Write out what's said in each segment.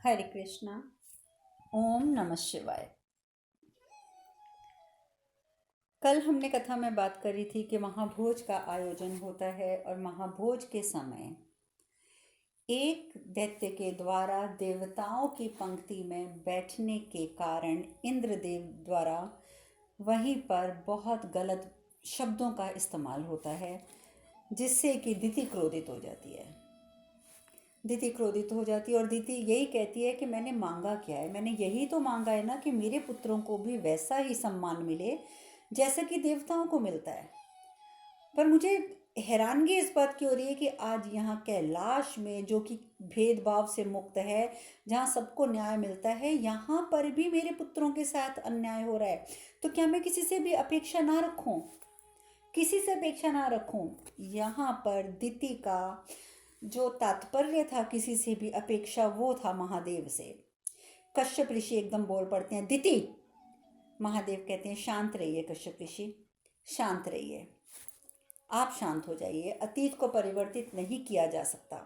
हरे कृष्णा। ओम नमः शिवाय। कल हमने कथा में बात करी थी कि महाभोज का आयोजन होता है और महाभोज के समय एक दैत्य के द्वारा देवताओं की पंक्ति में बैठने के कारण इंद्रदेव द्वारा वहीं पर बहुत गलत शब्दों का इस्तेमाल होता है, जिससे कि दिति क्रोधित हो जाती है। दिति क्रोधित हो जाती है और दिति यही कहती है कि मैंने मांगा क्या है, मैंने यही तो मांगा है ना कि मेरे पुत्रों को भी वैसा ही सम्मान मिले जैसा कि देवताओं को मिलता है। पर मुझे हैरानगी इस बात की हो रही है कि आज यहाँ कैलाश में, जो कि भेदभाव से मुक्त है, जहाँ सबको न्याय मिलता है, यहाँ पर भी मेरे पुत्रों के साथ अन्याय हो रहा है। तो क्या मैं किसी से भी अपेक्षा ना रखूं? किसी से अपेक्षा ना रखूं? यहाँ पर दिति का जो तात्पर्य था किसी से भी अपेक्षा, वो था महादेव से। कश्यप ऋषि एकदम बोल पड़ते हैं, दिति। महादेव कहते हैं, शांत रहिए कश्यप ऋषि, शांत रहिए, आप शांत हो जाइए। अतीत को परिवर्तित नहीं किया जा सकता,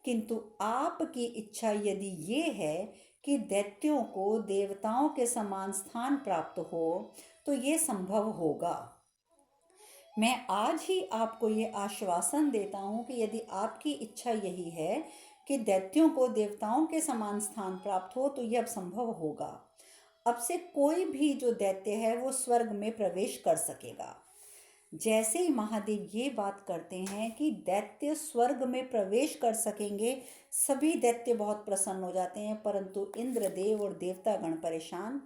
किंतु आपकी इच्छा यदि ये है कि दैत्यों को देवताओं के समान स्थान प्राप्त हो तो ये संभव होगा। मैं आज ही आपको ये आश्वासन देता हूँ कि यदि आपकी इच्छा यही है कि दैत्यों को देवताओं के समान स्थान प्राप्त हो तो यह अब संभव होगा। अब से कोई भी जो दैत्य है वो स्वर्ग में प्रवेश कर सकेगा। जैसे ही महादेव ये बात करते हैं कि दैत्य स्वर्ग में प्रवेश कर सकेंगे, सभी दैत्य बहुत प्रसन्न हो जाते हैं। परंतु इंद्रदेव और देवतागण परेशान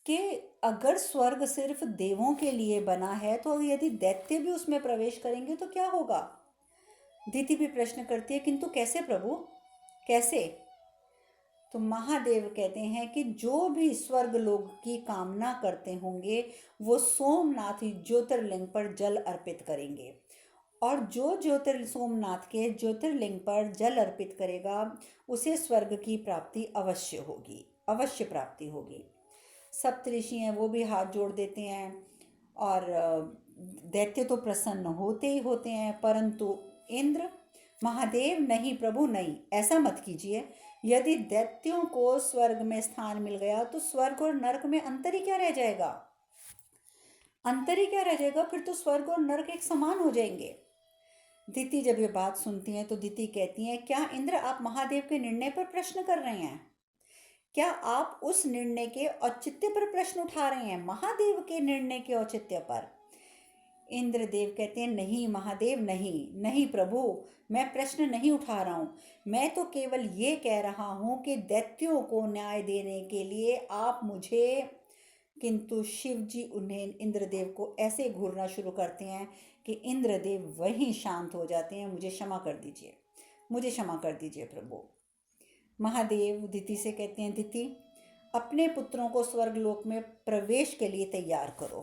कि अगर स्वर्ग सिर्फ देवों के लिए बना है तो यदि दैत्य भी उसमें प्रवेश करेंगे तो क्या होगा? दिति भी प्रश्न करती है, किंतु कैसे प्रभु, कैसे? तो महादेव कहते हैं कि जो भी स्वर्ग लोक की कामना करते होंगे वो सोमनाथ ज्योतिर्लिंग पर जल अर्पित करेंगे, और जो सोमनाथ के ज्योतिर्लिंग पर जल अर्पित करेगा उसे स्वर्ग की प्राप्ति अवश्य होगी, अवश्य प्राप्ति होगी। सप्तऋषि हैं वो भी हाथ जोड़ देते हैं और दैत्य तो प्रसन्न होते ही होते हैं। परंतु इंद्र, महादेव, नहीं प्रभु नहीं, ऐसा मत कीजिए। यदि दैत्यों को स्वर्ग में स्थान मिल गया तो स्वर्ग और नरक में अंतर ही क्या रह जाएगा? अंतर ही क्या रह जाएगा? फिर तो स्वर्ग और नरक एक समान हो जाएंगे। दिति जब ये बात सुनती हैं तो दिति कहती हैं, क्या इंद्र आप महादेव के निर्णय पर प्रश्न कर रहे हैं? क्या आप उस निर्णय के औचित्य पर प्रश्न उठा रहे हैं, महादेव के निर्णय के औचित्य पर? इंद्रदेव कहते हैं, नहीं महादेव, नहीं नहीं प्रभु, मैं प्रश्न नहीं उठा रहा हूँ। मैं तो केवल ये कह रहा हूँ कि दैत्यों को न्याय देने के लिए आप मुझे। किंतु शिव जी उन्हें, इंद्रदेव को ऐसे घूरना शुरू करते हैं कि इंद्रदेव वहीं शांत हो जाते हैं। मुझे क्षमा कर दीजिए, मुझे क्षमा कर दीजिए प्रभु। महादेव दिति से कहते हैं, दिति अपने पुत्रों को स्वर्गलोक में प्रवेश के लिए तैयार करो,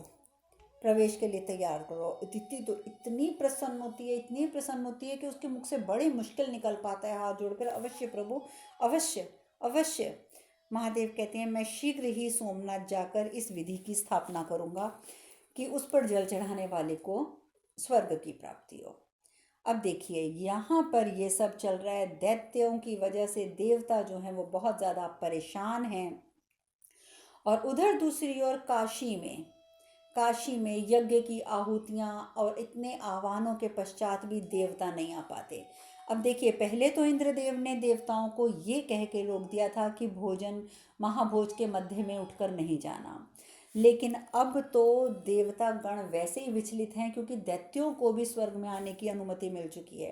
प्रवेश के लिए तैयार करो। दिति तो इतनी प्रसन्न होती है, इतनी प्रसन्न होती है कि उसके मुख से बड़ी मुश्किल निकल पाता है हाथ जोड़कर, अवश्य प्रभु, अवश्य अवश्य। महादेव कहते हैं, मैं शीघ्र ही सोमनाथ जाकर इस विधि की स्थापना करूंगा कि उस पर जल चढ़ाने वाले को स्वर्ग की प्राप्ति हो। अब देखिए यहाँ पर ये सब चल रहा है, दैत्यों की वजह से देवता जो हैं वो बहुत ज़्यादा परेशान हैं। और उधर दूसरी ओर काशी में यज्ञ की आहुतियाँ और इतने आह्वानों के पश्चात भी देवता नहीं आ पाते। अब देखिए, पहले तो इंद्रदेव ने देवताओं को ये कह के रोक दिया था कि भोजन, महाभोज के मध्य में उठकर नहीं जाना, लेकिन अब तो देवता गण वैसे ही विचलित हैं क्योंकि दैत्यों को भी स्वर्ग में आने की अनुमति मिल चुकी है।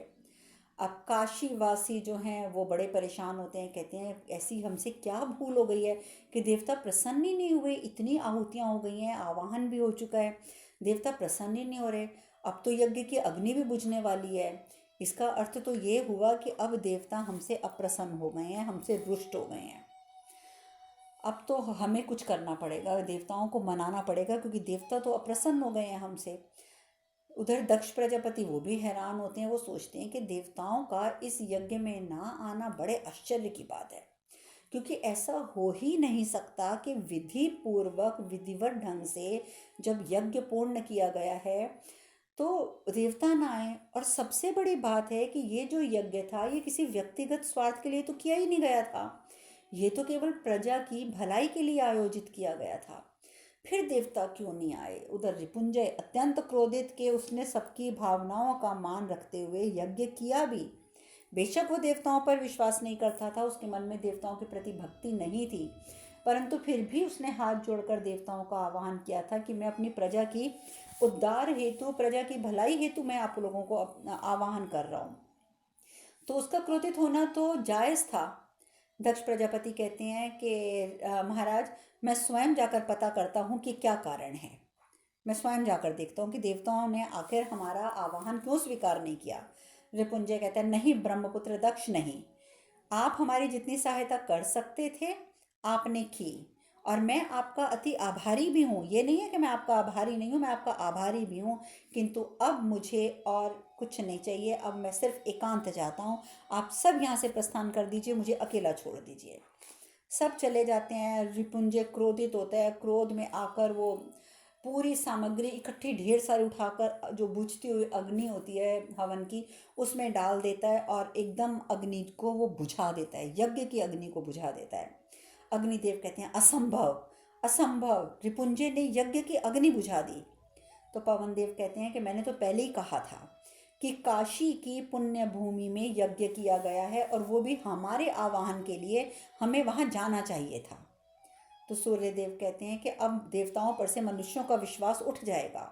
अब काशीवासी जो हैं वो बड़े परेशान होते हैं, कहते हैं ऐसी हमसे क्या भूल हो गई है कि देवता प्रसन्न ही नहीं हुए, इतनी आहुतियाँ हो गई हैं, आवाहन भी हो चुका है, देवता प्रसन्न ही नहीं हो रहे। अब तो यज्ञ की अग्नि भी बुझने वाली है। इसका अर्थ तो ये हुआ कि अब देवता हमसे अप्रसन्न हो गए हैं, हमसे रुष्ट हो गए हैं। अब तो हमें कुछ करना पड़ेगा, देवताओं को मनाना पड़ेगा, क्योंकि देवता तो अप्रसन्न हो गए हैं हमसे। उधर दक्ष प्रजापति वो भी हैरान होते हैं, वो सोचते हैं कि देवताओं का इस यज्ञ में ना आना बड़े आश्चर्य की बात है, क्योंकि ऐसा हो ही नहीं सकता कि विधि पूर्वक विधिवत ढंग से जब यज्ञ पूर्ण किया गया है तो देवता ना आए। और सबसे बड़ी बात है कि ये जो यज्ञ था ये किसी व्यक्तिगत स्वार्थ के लिए तो किया ही नहीं गया था, ये तो केवल प्रजा की भलाई के लिए आयोजित किया गया था। फिर देवता क्यों नहीं आए? उधर रिपुंजय अत्यंत क्रोधित के उसने सबकी भावनाओं का मान रखते हुए यज्ञ किया भी। बेशक वो देवताओं पर विश्वास नहीं करता था, उसके मन में देवताओं के प्रति भक्ति नहीं थी, परंतु फिर भी उसने हाथ जोड़कर देवताओं का आह्वान किया था कि मैं अपनी प्रजा की उद्धार हेतु, प्रजा की भलाई हेतु मैं आप लोगों को आह्वान कर रहा हूँ। तो उसका क्रोधित होना तो जायज़ था। दक्ष प्रजापति कहते हैं कि महाराज, मैं स्वयं जाकर पता करता हूँ कि क्या कारण है। मैं स्वयं जाकर देखता हूँ कि देवताओं ने आखिर हमारा आह्वान क्यों स्वीकार नहीं किया। रिपुंजय कहता है, नहीं ब्रह्मपुत्र दक्ष, नहीं, आप हमारी जितनी सहायता कर सकते थे आपने की, और मैं आपका अति आभारी भी हूँ। ये नहीं है कि मैं आपका आभारी नहीं हूँ, मैं आपका आभारी भी हूँ, किंतु अब मुझे और कुछ नहीं चाहिए। अब मैं सिर्फ एकांत चाहता हूँ। आप सब यहाँ से प्रस्थान कर दीजिए, मुझे अकेला छोड़ दीजिए। सब चले जाते हैं। रिपुंजय क्रोधित होता है, क्रोध में आकर वो पूरी सामग्री इकट्ठी ढेर सारी उठाकर जो बुझती हुई अग्नि होती है हवन की, उसमें डाल देता है और एकदम अग्नि को वो बुझा देता है, यज्ञ की अग्नि को बुझा देता है। अग्निदेव कहते हैं, असंभव, असंभव, रिपुंजय ने यज्ञ की अग्नि बुझा दी। तो पवन देव कहते हैं कि मैंने तो पहले ही कहा था कि काशी की पुण्य भूमि में यज्ञ किया गया है, और वो भी हमारे आवाहन के लिए, हमें वहाँ जाना चाहिए था। तो सूर्यदेव कहते हैं कि अब देवताओं पर से मनुष्यों का विश्वास उठ जाएगा,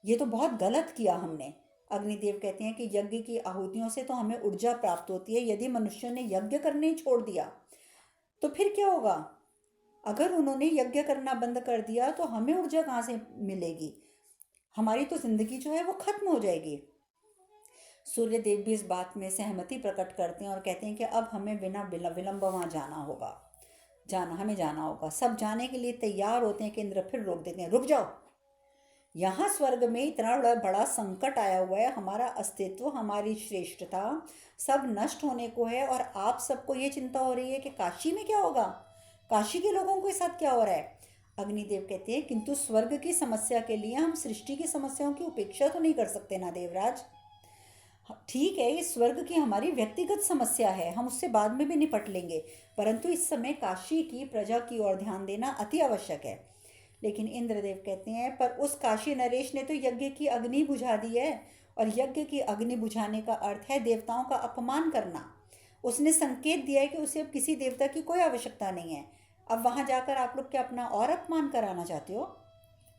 ये तो बहुत गलत किया हमने। अग्निदेव कहते हैं कि यज्ञ की आहुतियों से तो हमें ऊर्जा प्राप्त होती है, यदि मनुष्यों ने यज्ञ करने ही छोड़ दिया तो फिर क्या होगा? अगर उन्होंने यज्ञ करना बंद कर दिया तो हमें ऊर्जा कहाँ से मिलेगी? हमारी तो जिंदगी जो है वो खत्म हो जाएगी। सूर्यदेव भी इस बात में सहमति प्रकट करते हैं और कहते हैं कि अब हमें बिना विलंब वहाँ जाना होगा, हमें जाना होगा। सब जाने के लिए तैयार होते हैं कि इंद्र फिर रोक देते हैं, रुक जाओ, यहाँ स्वर्ग में इतना बड़ा संकट आया हुआ है, हमारा अस्तित्व, हमारी श्रेष्ठता सब नष्ट होने को है, और आप सबको ये चिंता हो रही है कि काशी में क्या होगा, काशी के लोगों के साथ क्या हो रहा है। अग्निदेव कहते हैं, किंतु स्वर्ग की समस्या के लिए हम सृष्टि की समस्याओं की उपेक्षा तो नहीं कर सकते ना देवराज। ठीक है, इस स्वर्ग की हमारी व्यक्तिगत समस्या है, हम उससे बाद में भी निपट लेंगे, परंतु इस समय काशी की प्रजा की ओर ध्यान देना अति आवश्यक है। लेकिन इंद्रदेव कहते हैं, पर उस काशी नरेश ने तो यज्ञ की अग्नि बुझा दी है, और यज्ञ की अग्नि बुझाने का अर्थ है देवताओं का अपमान करना। उसने संकेत दिया है कि उसे अब किसी देवता की कोई आवश्यकता नहीं है। अब वहाँ जाकर आप लोग क्या अपना और अपमान कराना चाहते हो,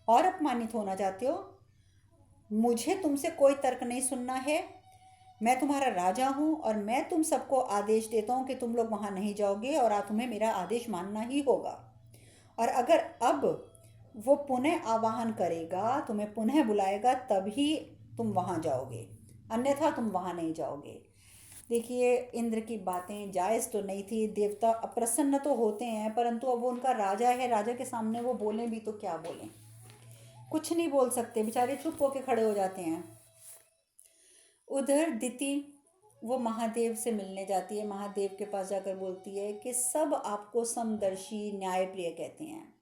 और अपमानित होना चाहते हो? मुझे तुमसे कोई तर्क नहीं सुनना है। मैं तुम्हारा राजा हूँ और मैं तुम सबको आदेश देता हूँ कि तुम लोग वहाँ नहीं जाओगे, और तुम्हें मेरा आदेश मानना ही होगा। और अगर अब वो पुनः आवाहन करेगा, तुम्हें पुनः बुलाएगा, तभी तुम वहाँ जाओगे, अन्यथा तुम वहाँ नहीं जाओगे। देखिए, इंद्र की बातें जायज़ तो नहीं थी, देवता अप्रसन्न तो होते हैं, परंतु अब वो उनका राजा है, राजा के सामने वो बोलें भी तो क्या बोलें, कुछ नहीं बोल सकते, बेचारे चुप होके खड़े हो जाते हैं। उधर दिति वो महादेव से मिलने जाती है, महादेव के पास जाकर बोलती है कि सब आपको समदर्शी न्यायप्रिय कहते हैं,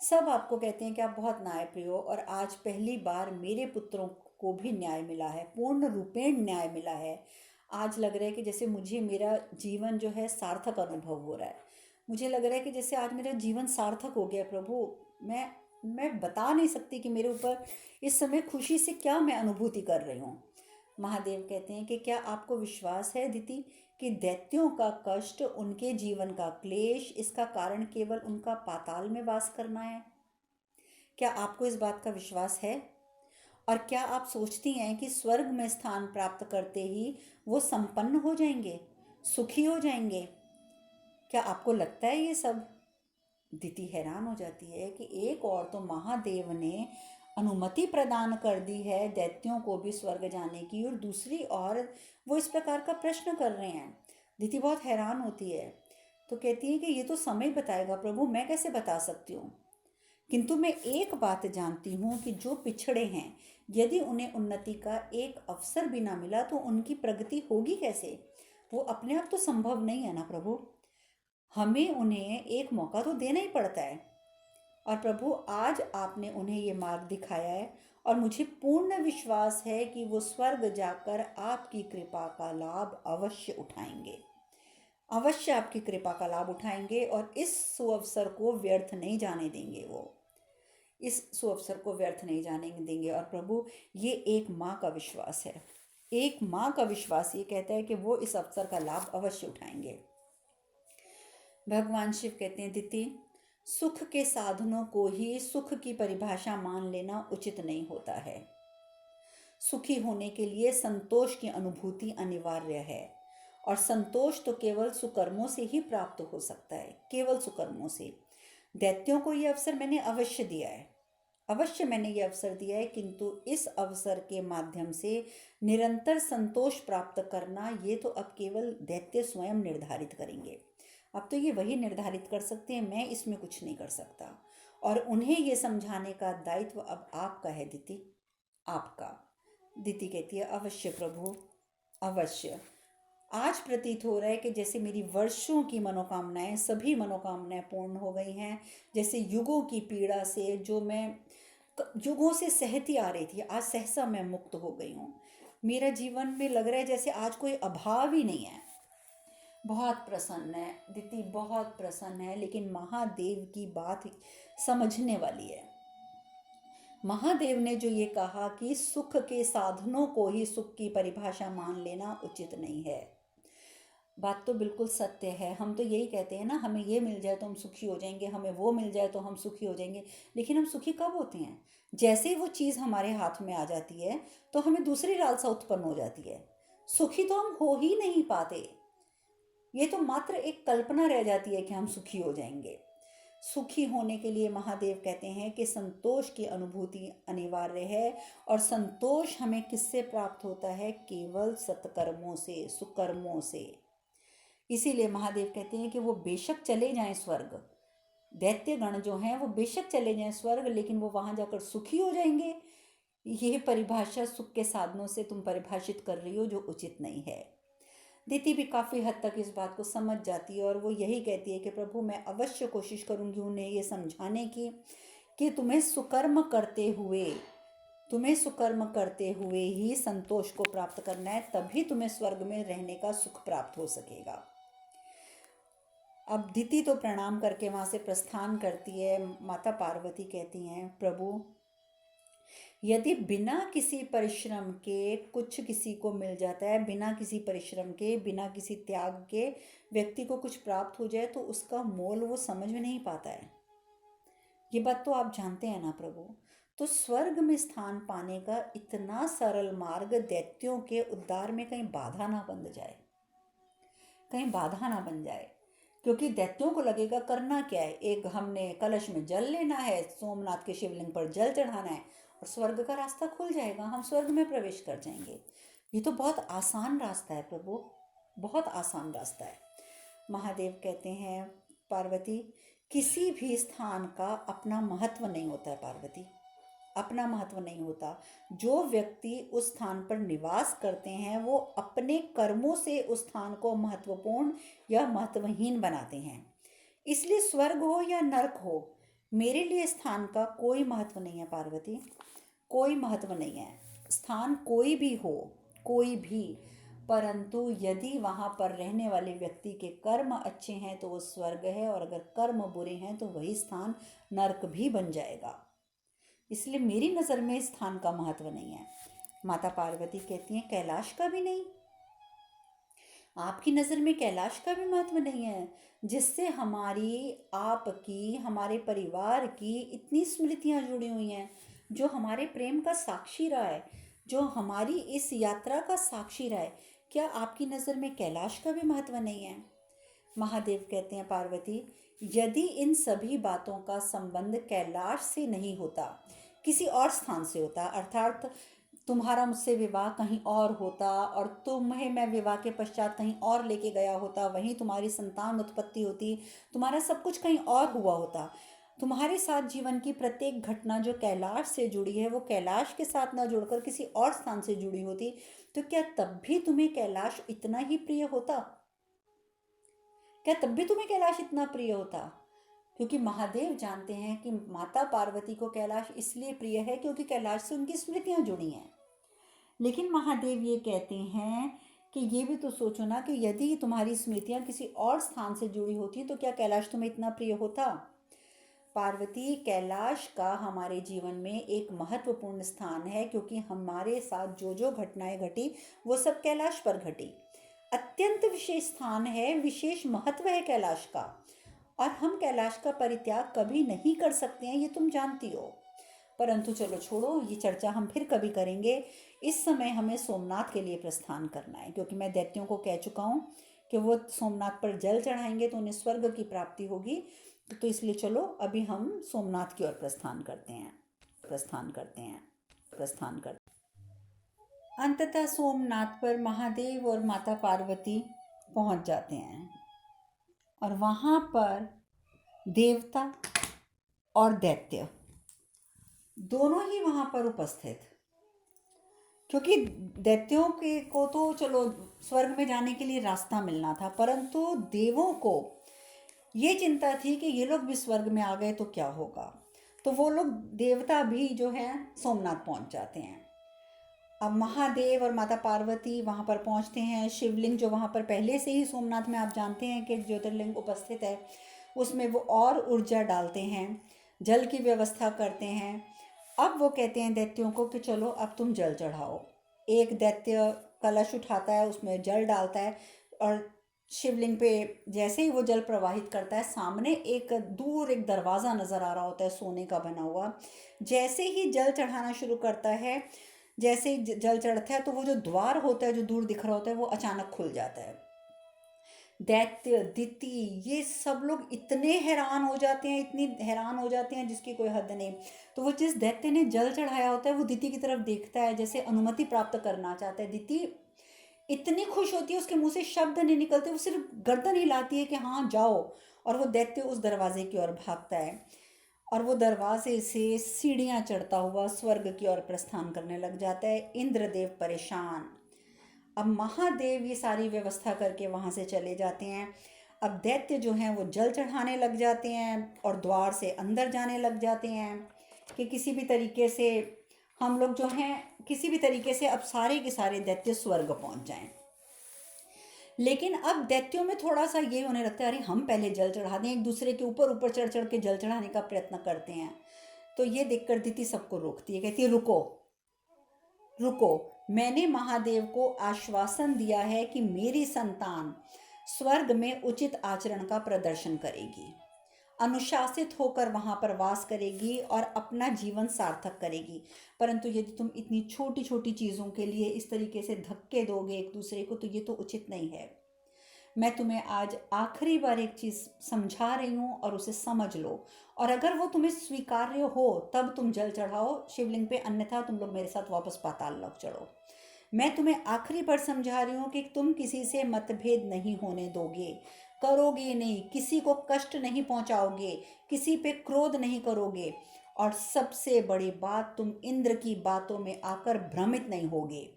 सब आपको कहते हैं कि आप बहुत न्यायप्रिय हो, और आज पहली बार मेरे पुत्रों को भी न्याय मिला है, पूर्ण रूपेण न्याय मिला है। आज लग रहा है कि जैसे मुझे मेरा जीवन जो है सार्थक अनुभव हो रहा है, मुझे लग रहा है कि जैसे आज मेरा जीवन सार्थक हो गया प्रभु। मैं बता नहीं सकती कि मेरे ऊपर इस समय खुशी से क्या मैं अनुभूति कर रही हूँ। महादेव कहते हैं कि क्या आपको विश्वास है दिति कि दैत्यों का कष्ट, उनके जीवन का क्लेश, इसका कारण केवल उनका पाताल में वास करना है? क्या आपको इस बात का विश्वास है? और क्या आप सोचती हैं कि स्वर्ग में स्थान प्राप्त करते ही वो संपन्न हो जाएंगे, सुखी हो जाएंगे? क्या आपको लगता है ये सब? दिति हैरान हो जाती है कि एक और तो महादेव ने अनुमति प्रदान कर दी है दैत्यों को भी स्वर्ग जाने की, और दूसरी ओर वो इस प्रकार का प्रश्न कर रहे हैं। दिति बहुत हैरान होती है, तो कहती है कि ये तो समय बताएगा प्रभु, मैं कैसे बता सकती हूँ। किंतु मैं एक बात जानती हूँ कि जो पिछड़े हैं, यदि उन्हें उन्नति का एक अवसर भी ना मिला तो उनकी प्रगति होगी कैसे? वो अपने आप तो संभव नहीं है ना प्रभु, हमें उन्हें एक मौका तो देना ही पड़ता है। और प्रभु, आज आपने उन्हें ये मार्ग दिखाया है, और मुझे पूर्ण विश्वास है कि वो स्वर्ग जाकर आपकी कृपा का लाभ अवश्य उठाएंगे, अवश्य आपकी कृपा का लाभ उठाएंगे और इस सुअवसर को व्यर्थ नहीं जाने देंगे। वो इस सुअवसर को व्यर्थ नहीं जाने देंगे। और प्रभु, ये एक माँ का विश्वास है, एक माँ का विश्वास ये कहता है कि वो इस अवसर का लाभ अवश्य उठाएंगे। भगवान शिव कहते हैं, दिति, सुख के साधनों को ही सुख की परिभाषा मान लेना उचित नहीं होता है। सुखी होने के लिए संतोष की अनुभूति अनिवार्य है, और संतोष तो केवल सुकर्मों से ही प्राप्त हो सकता है, केवल सुकर्मों से। दैत्यों को यह अवसर मैंने अवश्य दिया है, अवश्य मैंने ये अवसर दिया है, किंतु इस अवसर के माध्यम से निरंतर संतोष प्राप्त करना ये तो अब केवल दैत्य स्वयं निर्धारित करेंगे। अब तो ये वही निर्धारित कर सकते हैं, मैं इसमें कुछ नहीं कर सकता। और उन्हें ये समझाने का दायित्व अब आपका है दिति, आपका। दिति कहती है, अवश्य प्रभु, अवश्य। आज प्रतीत हो रहा है कि जैसे मेरी वर्षों की मनोकामनाएं, सभी मनोकामनाएं पूर्ण हो गई हैं। जैसे युगों की पीड़ा से, जो मैं युगों से सहती आ रही थी, आज सहसा मैं मुक्त हो गई हूँ। मेरा जीवन में लग रहा है जैसे आज कोई अभाव ही नहीं है। बहुत प्रसन्न है दिति, बहुत प्रसन्न है। लेकिन महादेव की बात समझने वाली है। महादेव ने जो ये कहा कि सुख के साधनों को ही सुख की परिभाषा मान लेना उचित नहीं है, बात तो बिल्कुल सत्य है। हम तो यही कहते हैं ना, हमें ये मिल जाए तो हम सुखी हो जाएंगे, हमें वो मिल जाए तो हम सुखी हो जाएंगे। लेकिन हम सुखी कब होते हैं? जैसे ही वो चीज़ हमारे हाथ में आ जाती है तो हमें दूसरी लालसा उत्पन्न हो जाती है। सुखी तो हम हो ही नहीं पाते। ये तो मात्र एक कल्पना रह जाती है कि हम सुखी हो जाएंगे। सुखी होने के लिए महादेव कहते हैं कि संतोष की अनुभूति अनिवार्य है, और संतोष हमें किससे प्राप्त होता है? केवल सत्कर्मों से, सुकर्मों से। इसीलिए महादेव कहते हैं कि वो बेशक चले जाएं स्वर्ग, दैत्य गण जो हैं वो बेशक चले जाएं स्वर्ग, लेकिन वो वहां जाकर सुखी हो जाएंगे। यह परिभाषा सुख के साधनों से तुम परिभाषित कर रही हो, जो उचित नहीं है। दिति भी काफ़ी हद तक इस बात को समझ जाती है, और वो यही कहती है कि प्रभु, मैं अवश्य कोशिश करूंगी उन्हें ये समझाने की कि तुम्हें सुकर्म करते हुए ही संतोष को प्राप्त करना है, तभी तुम्हें स्वर्ग में रहने का सुख प्राप्त हो सकेगा। अब दिति तो प्रणाम करके वहाँ से प्रस्थान करती है। माता पार्वती कहती हैं, प्रभु, यदि बिना किसी परिश्रम के कुछ किसी को मिल जाता है, बिना किसी परिश्रम के, बिना किसी त्याग के व्यक्ति को कुछ प्राप्त हो जाए, तो उसका मोल वो समझ में नहीं पाता है। ये बात तो आप जानते हैं ना प्रभु। तो स्वर्ग में स्थान पाने का इतना सरल मार्ग दैत्यों के उद्धार में कहीं बाधा ना बन जाए, कहीं बाधा ना बन जाए। क्योंकि दैत्यों को लगेगा करना क्या है, एक हमने कलश में जल लेना है, सोमनाथ के शिवलिंग पर जल चढ़ाना है, और स्वर्ग का रास्ता खुल जाएगा, हम स्वर्ग में प्रवेश कर जाएंगे। ये तो बहुत आसान रास्ता है प्रभु, बहुत आसान रास्ता है। महादेव कहते हैं, पार्वती, किसी भी स्थान का अपना महत्व नहीं होता है पार्वती, अपना महत्व नहीं होता। जो व्यक्ति उस स्थान पर निवास करते हैं वो अपने कर्मों से उस स्थान को महत्वपूर्ण या महत्वहीन बनाते हैं। इसलिए स्वर्ग हो या नरक हो, मेरे लिए स्थान का कोई महत्व नहीं है पार्वती, कोई महत्व नहीं है। स्थान कोई भी हो, कोई भी, परंतु यदि वहाँ पर रहने वाले व्यक्ति के कर्म अच्छे हैं तो वो स्वर्ग है, और अगर कर्म बुरे हैं तो वही स्थान नरक भी बन जाएगा। इसलिए मेरी नज़र में स्थान का महत्व नहीं है। माता पार्वती कहती हैं, कैलाश का भी नहीं? आपकी नज़र में कैलाश का भी महत्व नहीं है, जिससे हमारी, आपकी, हमारे परिवार की इतनी स्मृतियाँ जुड़ी हुई हैं, जो हमारे प्रेम का साक्षी रहा है, जो हमारी इस यात्रा का साक्षी रहा है। क्या आपकी नज़र में कैलाश का भी महत्व नहीं है? महादेव कहते हैं, पार्वती, यदि इन सभी बातों का संबंध कैलाश से नहीं होता, किसी और स्थान से होता, अर्थात तुम्हारा मुझसे विवाह कहीं और होता और तुम्हें मैं विवाह के पश्चात कहीं और लेके गया होता, वहीं तुम्हारी संतान उत्पत्ति होती, तुम्हारा सब कुछ कहीं और हुआ होता, तुम्हारे साथ जीवन की प्रत्येक घटना जो कैलाश से जुड़ी है वो कैलाश के साथ ना जुड़कर किसी और स्थान से जुड़ी होती, तो क्या तब भी तुम्हें कैलाश इतना ही प्रिय होता? क्या तब भी तुम्हें कैलाश इतना प्रिय होता? क्योंकि महादेव जानते हैं कि माता पार्वती को कैलाश इसलिए प्रिय है क्योंकि कैलाश से उनकी स्मृतियां जुड़ी हैं। लेकिन महादेव ये कहते हैं कि ये भी तो सोचो ना कि यदि तुम्हारी स्मृतियां किसी और स्थान से जुड़ी होती तो क्या कैलाश तुम्हें इतना प्रिय होता। पार्वती, कैलाश का हमारे जीवन में एक महत्वपूर्ण स्थान है क्योंकि हमारे साथ जो जो घटनाएं घटी वो सब कैलाश पर घटी। अत्यंत विशेष स्थान है, विशेष महत्व है कैलाश का, और हम कैलाश का परित्याग कभी नहीं कर सकते हैं, ये तुम जानती हो। परंतु चलो छोड़ो, ये चर्चा हम फिर कभी करेंगे। इस समय हमें सोमनाथ के लिए प्रस्थान करना है क्योंकि मैं दैत्यों को कह चुका हूँ कि वो सोमनाथ पर जल चढ़ाएंगे तो उन्हें स्वर्ग की प्राप्ति होगी। तो इसलिए चलो अभी हम सोमनाथ की ओर प्रस्थान करते हैं। अंततः सोमनाथ पर महादेव और माता पार्वती पहुंच जाते हैं और वहाँ पर देवता और दैत्य दोनों ही वहाँ पर उपस्थित, क्योंकि दैत्यों के को तो चलो स्वर्ग में जाने के लिए रास्ता मिलना था, परंतु देवों को ये चिंता थी कि ये लोग भी स्वर्ग में आ गए तो क्या होगा। तो वो लोग देवता भी जो है सोमनाथ पहुंच जाते हैं। अब महादेव और माता पार्वती वहाँ पर पहुँचते हैं। शिवलिंग जो वहाँ पर पहले से ही सोमनाथ में आप जानते हैं कि ज्योतिर्लिंग उपस्थित है, उसमें वो और ऊर्जा डालते हैं, जल की व्यवस्था करते हैं। अब वो कहते हैं दैत्यों को कि चलो अब तुम जल चढ़ाओ। एक दैत्य कलश उठाता है, उसमें जल डालता है और शिवलिंग पे जैसे ही वो जल प्रवाहित करता है, सामने एक दूर एक दरवाज़ा नज़र आ रहा होता है सोने का बना हुआ। जैसे ही जल चढ़ाना शुरू करता है, जैसे ही जल चढ़ता है तो वो जो द्वार होता है जो दूर दिख रहा होता है वो अचानक खुल जाता है। दैत्य, दिति, ये सब लोग इतने हैरान हो जाते हैं, इतनी हैरान हो जाते हैं जिसकी कोई हद नहीं। तो वो जिस दैत्य ने जल चढ़ाया होता है वो दिति की तरफ देखता है, जैसे अनुमति प्राप्त करना चाहता है। दिति इतनी खुश होती है, उसके मुंह से शब्द नहीं निकलते, वो सिर्फ गर्दन हिलाती है कि हाँ जाओ, और वो दैत्य उस दरवाजे की ओर भागता है और वो दरवाजे से सीढ़ियाँ चढ़ता हुआ स्वर्ग की ओर प्रस्थान करने लग जाता है। इंद्रदेव परेशान। अब महादेव ये सारी व्यवस्था करके वहाँ से चले जाते हैं। अब दैत्य जो हैं वो जल चढ़ाने लग जाते हैं और द्वार से अंदर जाने लग जाते हैं कि किसी भी तरीके से हम लोग जो हैं किसी भी तरीके से अब सारे के सारे दैत्य स्वर्ग पहुँच जाएं। लेकिन अब दैत्यों में थोड़ा सा ये होने लगता है, अरे हम पहले जल चढ़ा दें, एक दूसरे के ऊपर ऊपर चढ़ चढ़ के जल चढ़ाने का प्रयत्न करते हैं। तो ये देखकर दिति सबको रोकती है, कहती है रुको रुको, मैंने महादेव को आश्वासन दिया है कि मेरी संतान स्वर्ग में उचित आचरण का प्रदर्शन करेगी, अनुशासित होकर वहाँ पर वास करेगी और अपना जीवन सार्थक करेगी। परंतु यदि तुम इतनी छोटी छोटी चीज़ों के लिए इस तरीके से धक्के दोगे एक दूसरे को तो ये तो उचित नहीं है। मैं तुम्हें आज आखिरी बार एक चीज़ समझा रही हूँ और उसे समझ लो, और अगर वो तुम्हें स्वीकार्य हो तब तुम जल चढ़ाओ शिवलिंग पे, अन्यथा तुम लोग मेरे साथ वापस पाताल लोक चढ़ो। मैं तुम्हें आखिरी बार समझा रही हूँ कि तुम किसी से मतभेद नहीं होने दोगे, करोगे नहीं, किसी को कष्ट नहीं पहुँचाओगे, किसी पे क्रोध नहीं करोगे, और सबसे बड़ी बात, तुम इंद्र की बातों में आकर भ्रमित नहीं होगे,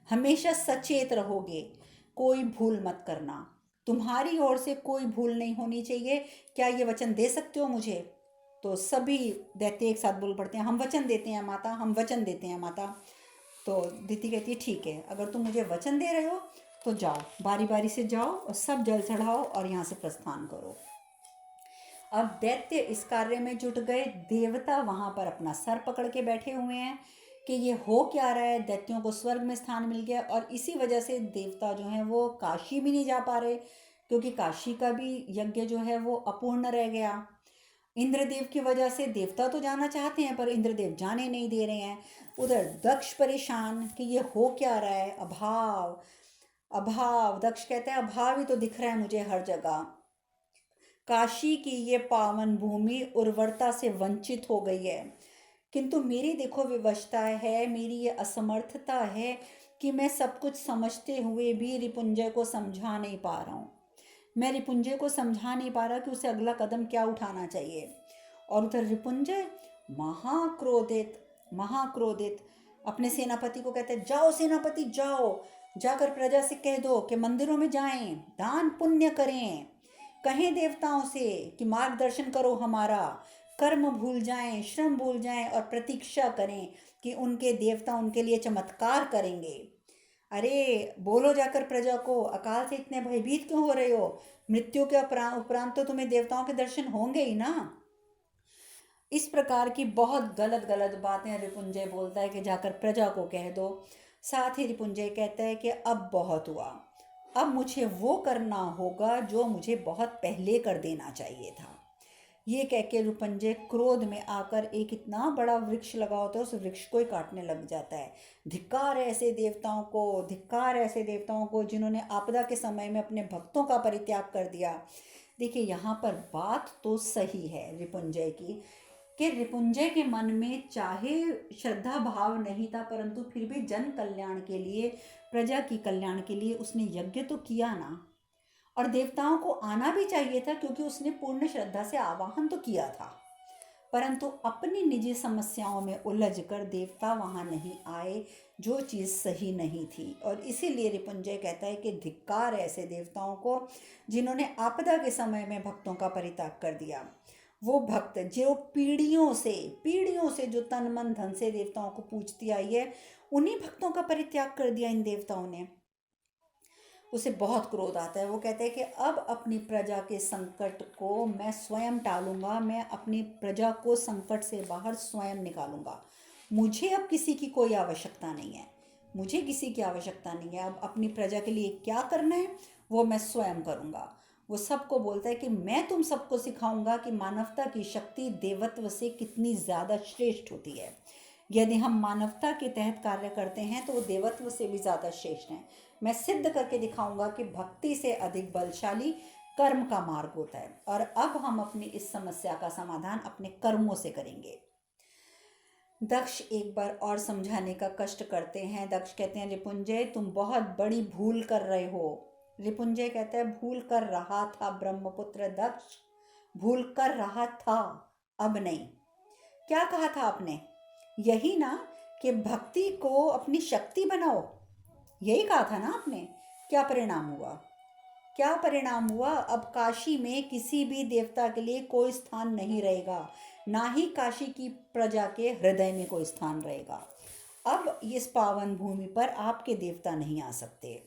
हमेशा सचेत रहोगे, कोई भूल मत करना, तुम्हारी ओर से कोई भूल नहीं होनी चाहिए। क्या ये वचन दे सकते हो मुझे? तो सभी दैत्य एक साथ बोल पड़ते हैं, हम वचन देते हैं माता, हम वचन देते हैं माता। तो दिति कहती है ठीक है, अगर तुम मुझे वचन दे रहे हो तो जाओ, बारी बारी से जाओ और सब जल चढ़ाओ और यहाँ से प्रस्थान करो। अब दैत्य इस कार्य में जुट गए। देवता वहाँ पर अपना सर पकड़ के बैठे हुए हैं कि ये हो क्या रहा है, दैत्यों को स्वर्ग में स्थान मिल गया, और इसी वजह से देवता जो हैं वो काशी भी नहीं जा पा रहे क्योंकि काशी का भी यज्ञ जो है वो अपूर्ण रह गया। इंद्रदेव की वजह से देवता तो जाना चाहते हैं पर इंद्रदेव जाने नहीं दे रहे हैं। उधर दक्ष परेशान कि ये हो क्या रहा है, अभाव अभाव। दक्ष कहते हैं अभाव ही तो दिख रहा है मुझे हर जगह, काशी की ये पावन भूमि उर्वरता से वंचित हो गई है, किंतु मेरी देखो विवशता है, मेरी ये असमर्थता है कि मैं सब कुछ समझते हुए भी रिपुंजय को समझा नहीं पा रहा हूँ। मैं रिपुंजय को समझा नहीं पा रहा कि उसे अगला कदम क्या उठाना चाहिए। और उधर रिपुंजय महाक्रोधित महाक्रोधित अपने सेनापति को कहते हैं, जाओ सेनापति जाओ, जाकर प्रजा से कह दो कि मंदिरों में जाएं, दान पुण्य करें, कहें देवताओं से कि मार्गदर्शन करो हमारा, कर्म भूल जाएं, श्रम भूल जाएं और प्रतीक्षा करें कि उनके देवता उनके लिए चमत्कार करेंगे। अरे बोलो जाकर प्रजा को, अकाल से इतने भयभीत क्यों हो रहे हो? मृत्यु के उपरांत तो तुम्हें देवताओं के दर्शन होंगे ही ना। इस प्रकार की बहुत गलत गलत बातें रिपुंजय बोलता है कि जाकर प्रजा को कह दो। साथ ही रिपुंजय कहता है कि अब बहुत हुआ, अब मुझे वो करना होगा जो मुझे बहुत पहले कर देना चाहिए था। ये कह के रिपुंजय क्रोध में आकर एक इतना बड़ा वृक्ष लगा होता है उस वृक्ष को ही काटने लग जाता है। धिक्कार है ऐसे देवताओं को, धिक्कार है ऐसे देवताओं को जिन्होंने आपदा के समय में अपने भक्तों का परित्याग कर दिया। देखिए यहाँ पर बात तो सही है रिपुंजय की, कि रिपुंजय के मन में चाहे श्रद्धा भाव नहीं था, परंतु फिर भी जन कल्याण के लिए, प्रजा की कल्याण के लिए उसने यज्ञ तो किया ना, और देवताओं को आना भी चाहिए था क्योंकि उसने पूर्ण श्रद्धा से आवाहन तो किया था। परंतु अपनी निजी समस्याओं में उलझकर देवता वहां नहीं आए, जो चीज़ सही नहीं थी। और इसीलिए रिपुंजय कहता है कि धिक्कार ऐसे देवताओं को जिन्होंने आपदा के समय में भक्तों का परित्याग कर दिया। वो भक्त जो पीढ़ियों से जो तन मन धन से देवताओं को पूजती आई है, उन्हीं भक्तों का परित्याग कर दिया इन देवताओं ने। उसे बहुत क्रोध आता है। वो कहते हैं कि अब अपनी प्रजा के संकट को मैं स्वयं टालूंगा, मैं अपनी प्रजा को संकट से बाहर स्वयं निकालूंगा। मुझे अब किसी की कोई आवश्यकता नहीं है, मुझे किसी की आवश्यकता नहीं है। अब अपनी प्रजा के लिए क्या करना है वो मैं स्वयं करूंगा। वो सबको बोलता है कि मैं तुम सबको सिखाऊंगा कि मानवता की शक्ति देवत्व से कितनी ज़्यादा श्रेष्ठ होती है। यदि हम मानवता के तहत कार्य करते हैं तो वो देवत्व से भी ज़्यादा श्रेष्ठ हैं। मैं सिद्ध करके दिखाऊंगा कि भक्ति से अधिक बलशाली कर्म का मार्ग होता है। और अब हम अपनी इस समस्या का समाधान अपने कर्मों से करेंगे। दक्ष एक बार और समझाने का कष्ट करते हैं। दक्ष कहते हैं रिपुंजय तुम बहुत बड़ी भूल कर रहे हो। रिपुंजय कहता है भूल कर रहा था ब्रह्मपुत्र दक्ष, भूल कर रहा था, अब नहीं। क्या कहा था आपने? यही ना कि भक्ति को अपनी शक्ति बनाओ, यही कहा था ना आपने। क्या परिणाम हुआ? क्या परिणाम हुआ? अब काशी में किसी भी देवता के लिए कोई स्थान नहीं रहेगा, ना ही काशी की प्रजा के हृदय में कोई स्थान रहेगा। अब इस पावन भूमि पर आपके देवता नहीं आ सकते।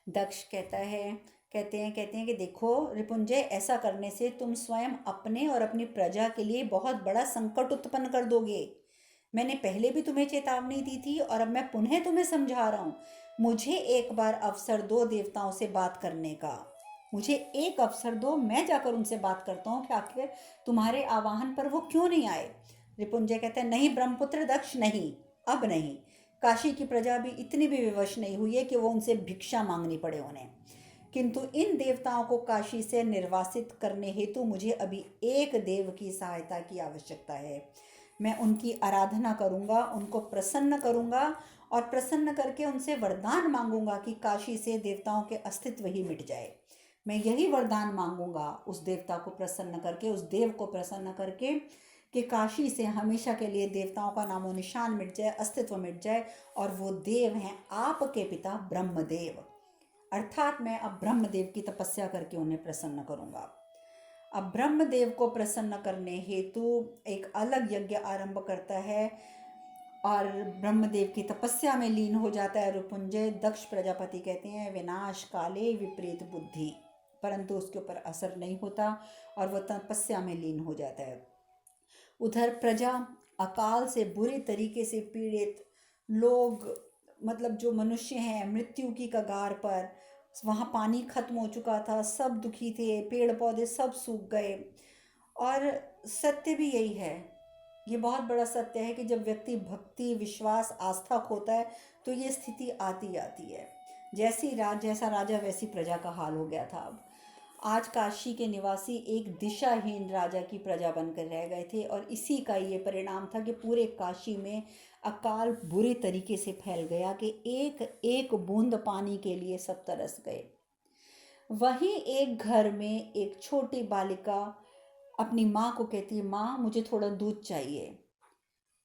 दक्ष कहते हैं कि देखो रिपुंजय, ऐसा करने से तुम स्वयं अपने और अपनी प्रजा के लिए बहुत बड़ा संकट उत्पन्न कर दोगे। मैंने पहले भी तुम्हें चेतावनी दी थी और अब मैं पुनः तुम्हें समझा रहा हूँ। मुझे एक बार अवसर दो देवताओं से बात करने का, मुझे एक अवसर दो, मैं जाकर उनसे बात करता हूँ कि आखिर तुम्हारे आवाहन पर वो क्यों नहीं आए। रिपुंजय कहते हैं नहीं ब्रह्मपुत्र दक्ष, नहीं, अब नहीं। काशी की प्रजा भी इतनी भी विवश नहीं हुई है कि वो उनसे भिक्षा मांगनी पड़े उन्हें। किंतु इन देवताओं को काशी से निर्वासित करने हेतु मुझे अभी एक देव की सहायता की आवश्यकता है। मैं उनकी आराधना करूंगा, उनको प्रसन्न करूंगा और प्रसन्न करके उनसे वरदान मांगूंगा कि काशी से देवताओं के अस्तित्व ही मिट जाए। मैं यही वरदान मांगूंगा उस देवता को प्रसन्न करके, उस देव को प्रसन्न करके, कि काशी से हमेशा के लिए देवताओं का नामो निशान मिट जाए, अस्तित्व मिट जाए। और वो देव हैं आपके पिता ब्रह्मदेव। अर्थात मैं अब ब्रह्मदेव की तपस्या करके उन्हें प्रसन्न करूंगा। अब ब्रह्मदेव को प्रसन्न करने हेतु एक अलग यज्ञ आरंभ करता है और ब्रह्मदेव की तपस्या में लीन हो जाता है रिपुंजय। दक्ष प्रजापति कहते हैं विनाश काले विपरीत बुद्धि, परंतु उसके ऊपर असर नहीं होता और वह तपस्या में लीन हो जाता है। उधर प्रजा अकाल से बुरी तरीके से पीड़ित लोग, मतलब जो मनुष्य हैं, मृत्यु की कगार पर, वहाँ पानी खत्म हो चुका था, सब दुखी थे, पेड़ पौधे सब सूख गए। और सत्य भी यही है, ये बहुत बड़ा सत्य है कि जब व्यक्ति भक्ति विश्वास आस्था खोता है तो ये स्थिति आती है। जैसा राजा वैसी प्रजा का हाल हो गया था। अब आज काशी के निवासी एक दिशाहीन राजा की प्रजा बनकर रह गए थे और इसी का ये परिणाम था कि पूरे काशी में अकाल बुरे तरीके से फैल गया कि एक एक बूंद पानी के लिए सब तरस गए। वहीं एक घर में एक छोटी बालिका अपनी माँ को कहती है माँ मुझे थोड़ा दूध चाहिए।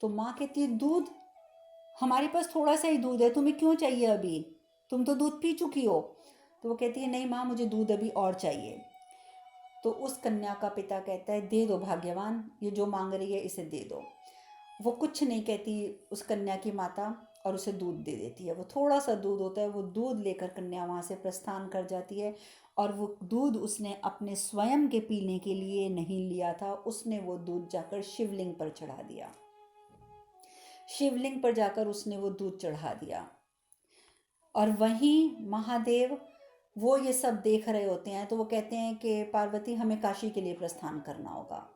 तो माँ कहती है दूध? हमारे पास थोड़ा सा ही दूध है, तुम्हें क्यों चाहिए अभी? तुम तो दूध पी चुकी हो। तो वो कहती है नहीं माँ मुझे दूध अभी और चाहिए। तो उस कन्या का पिता कहता है दे दो भाग्यवान, ये जो मांग रही है इसे दे दो। वो कुछ नहीं कहती उस कन्या की माता और उसे दूध दे देती है। वो थोड़ा सा दूध होता है, वो दूध लेकर कन्या वहाँ से प्रस्थान कर जाती है। और वो दूध उसने अपने स्वयं के पीने के लिए नहीं लिया था, उसने वो दूध जाकर शिवलिंग पर चढ़ा दिया। शिवलिंग पर जाकर उसने वो दूध चढ़ा दिया। और वहीं महादेव वो ये सब देख रहे होते हैं, तो वो कहते हैं कि पार्वती हमें काशी के लिए प्रस्थान करना होगा।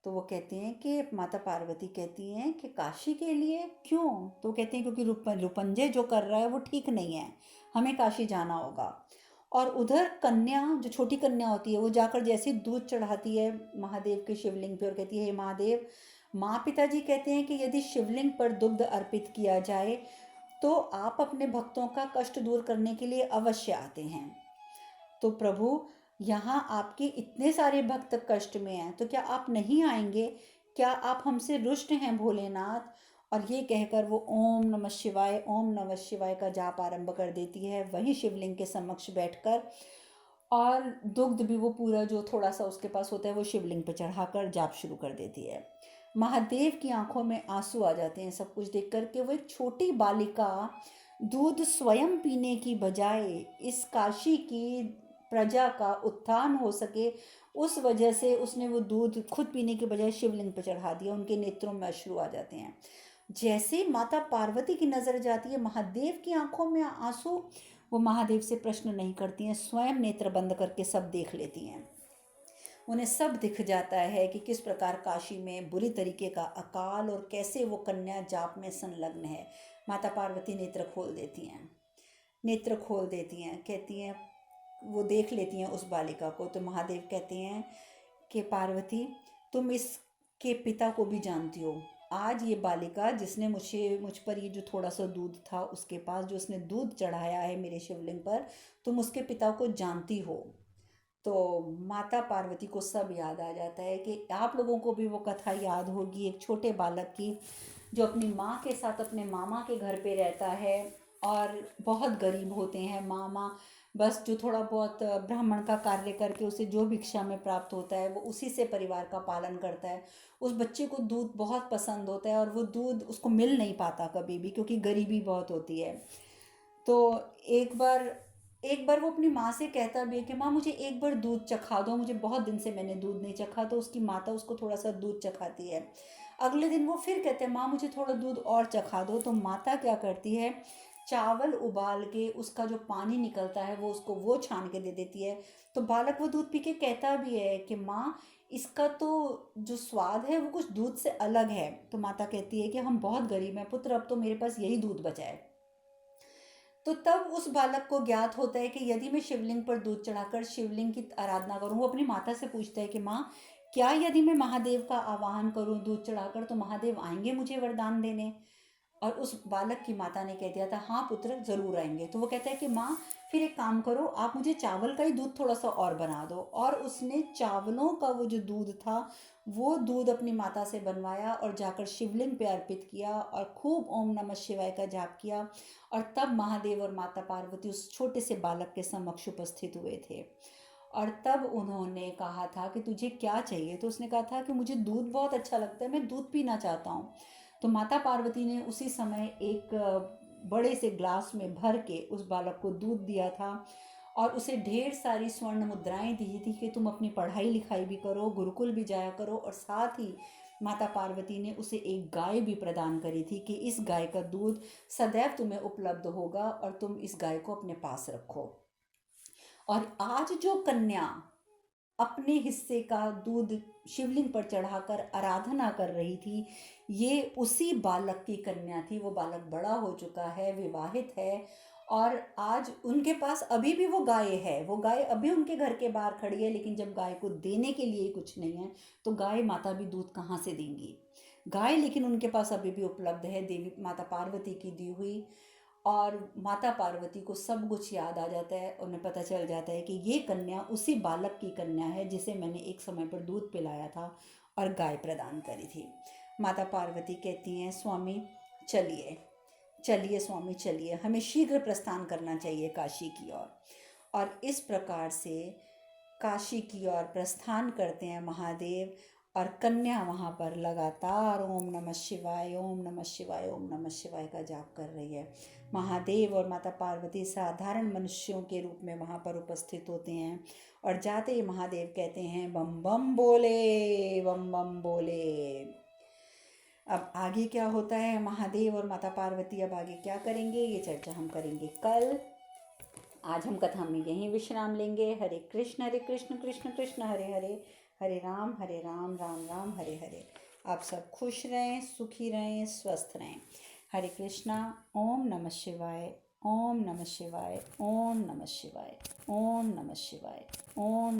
तो वो कहते हैं कि माता पार्वती कहती हैं कि काशी के लिए क्यों? तो कहते हैं क्योंकि रुपंजय जो कर रहा है वो ठीक नहीं है, हमें काशी जाना होगा। और उधर कन्या, जो छोटी कन्या होती है, वो जाकर जैसे दूध चढ़ाती है महादेव के शिवलिंग पे और कहती है हे महादेव, माँ पिताजी कहते हैं कि यदि शिवलिंग पर दुग्ध अर्पित किया जाए तो आप अपने भक्तों का कष्ट दूर करने के लिए अवश्य आते हैं। तो प्रभु, यहाँ आपके इतने सारे भक्त कष्ट में हैं, तो क्या आप नहीं आएंगे? क्या आप हमसे रुष्ट हैं भोलेनाथ? और ये कहकर वो ओम नमः शिवाय, ओम नमः शिवाय का जाप आरंभ कर देती है वहीं शिवलिंग के समक्ष बैठकर। और दुग्ध भी वो पूरा जो थोड़ा सा उसके पास होता है वो शिवलिंग पर चढ़ाकर जाप शुरू कर देती है। महादेव की आंखों में आंसू आ जाते हैं सब कुछ देख कर के। वो एक छोटी बालिका दूध स्वयं पीने की बजाय इस काशी की प्रजा का उत्थान हो सके, उस वजह से उसने वो दूध खुद पीने के बजाय शिवलिंग पर चढ़ा दिया। उनके नेत्रों में अश्रु आ जाते हैं। जैसे माता पार्वती की नज़र जाती है महादेव की आंखों में आंसू, वो महादेव से प्रश्न नहीं करती हैं, स्वयं नेत्र बंद करके सब देख लेती हैं। उन्हें सब दिख जाता है कि किस प्रकार काशी में बुरी तरीके का अकाल और कैसे वो कन्या जाप में संलग्न है। माता पार्वती नेत्र खोल देती हैं, नेत्र खोल देती हैं, कहती हैं, वो देख लेती हैं उस बालिका को। तो महादेव कहते हैं कि पार्वती, तुम इसके पिता को भी जानती हो। आज ये बालिका जिसने मुझ पर ये जो थोड़ा सा दूध था उसके पास जो उसने दूध चढ़ाया है मेरे शिवलिंग पर, तुम उसके पिता को जानती हो। तो माता पार्वती को सब याद आ जाता है कि आप लोगों को भी वो कथा याद होगी एक छोटे बालक की जो अपनी माँ के साथ अपने मामा के घर पे रहता है और बहुत गरीब होते हैं मामा। बस जो थोड़ा बहुत ब्राह्मण का कार्य करके उसे जो भिक्षा में प्राप्त होता है वो उसी से परिवार का पालन करता है। उस बच्चे को दूध बहुत पसंद होता है और वो दूध उसको मिल नहीं पाता कभी भी क्योंकि गरीबी बहुत होती है। तो एक बार वो अपनी माँ से कहता भी है कि माँ मुझे एक बार दूध चखा दो, मुझे बहुत दिन से मैंने दूध नहीं चखा। तो उसकी माता उसको थोड़ा सा दूध चखाती है। अगले दिन वो फिर कहते हैं माँ मुझे थोड़ा दूध और चखा दो। तो माता क्या करती है, चावल उबाल के उसका जो पानी निकलता है वो उसको वो छान के दे देती है। तो बालक वो दूध पी के कहता भी है कि माँ इसका तो जो स्वाद है वो कुछ दूध से अलग है। तो माता कहती है कि हम बहुत गरीब हैं पुत्र, अब तो मेरे पास यही दूध बचा है। तो तब उस बालक को ज्ञात होता है कि यदि मैं शिवलिंग पर दूध चढ़ाकर शिवलिंग की आराधना करूं, वो अपनी माता से पूछता है कि माँ क्या यदि मैं महादेव का आवाहन करूं दूध चढ़ाकर तो महादेव आएंगे मुझे वरदान देने? और उस बालक की माता ने कह दिया था हाँ पुत्र जरूर आएंगे। तो वो कहता है कि माँ फिर एक काम करो, आप मुझे चावल का ही दूध थोड़ा सा और बना दो। और उसने चावलों का वो जो दूध था वो दूध अपनी माता से बनवाया और जाकर शिवलिंग पे अर्पित किया और खूब ओम नमः शिवाय का जाप किया। और तब महादेव और माता पार्वती उस छोटे से बालक के समक्ष उपस्थित हुए थे। और तब उन्होंने कहा था कि तुझे क्या चाहिए? तो उसने कहा था कि मुझे दूध बहुत अच्छा लगता है, मैं दूध पीना चाहता हूँ। तो माता पार्वती ने उसी समय एक बड़े से ग्लास में भर के उस बालक को दूध दिया था और उसे ढेर सारी स्वर्ण मुद्राएं दी थी कि तुम अपनी पढ़ाई लिखाई भी करो, गुरुकुल भी जाया करो। और साथ ही माता पार्वती ने उसे एक गाय भी प्रदान करी थी कि इस गाय का दूध सदैव तुम्हें उपलब्ध होगा और तुम इस गाय को अपने पास रखो। और आज जो कन्या अपने हिस्से का दूध शिवलिंग पर चढ़ाकर आराधना कर रही थी, ये उसी बालक की कन्या थी। वो बालक बड़ा हो चुका है, विवाहित है और आज उनके पास अभी भी वो गाय है। वो गाय अभी उनके घर के बाहर खड़ी है, लेकिन जब गाय को देने के लिए कुछ नहीं है तो गाय माता भी दूध कहाँ से देंगी? गाय लेकिन उनके पास अभी भी उपलब्ध है, देवी माता पार्वती की दी हुई। और माता पार्वती को सब कुछ याद आ जाता है। उन्हें पता चल जाता है कि ये कन्या उसी बालक की कन्या है जिसे मैंने एक समय पर दूध पिलाया था और गाय प्रदान करी थी। माता पार्वती कहती हैं स्वामी चलिए चलिए स्वामी चलिए, हमें शीघ्र प्रस्थान करना चाहिए काशी की ओर। और इस प्रकार से काशी की ओर प्रस्थान करते हैं महादेव, और कन्या वहाँ पर लगातार ओम नमः शिवाय, ओम नमः शिवाय, ओम नमः शिवाय का जाप कर रही है। महादेव और माता पार्वती साधारण मनुष्यों के रूप में वहाँ पर उपस्थित होते हैं, और जाते ही महादेव कहते हैं बम बम बोले, बम बम बोले। अब आगे क्या होता है, महादेव और माता पार्वती अब आगे क्या करेंगे, ये चर्चा हम करेंगे कल। आज हम कथा में यहीं विश्राम लेंगे। हरे कृष्ण कृष्ण कृष्ण हरे हरे, हरे राम राम राम हरे हरे। आप सब खुश रहें, सुखी रहें, स्वस्थ रहें। हरे कृष्णा। ओम नमः शिवाय, ओम नमः शिवाय, ओम नमः शिवाय, ओम नमः शिवाय, ओम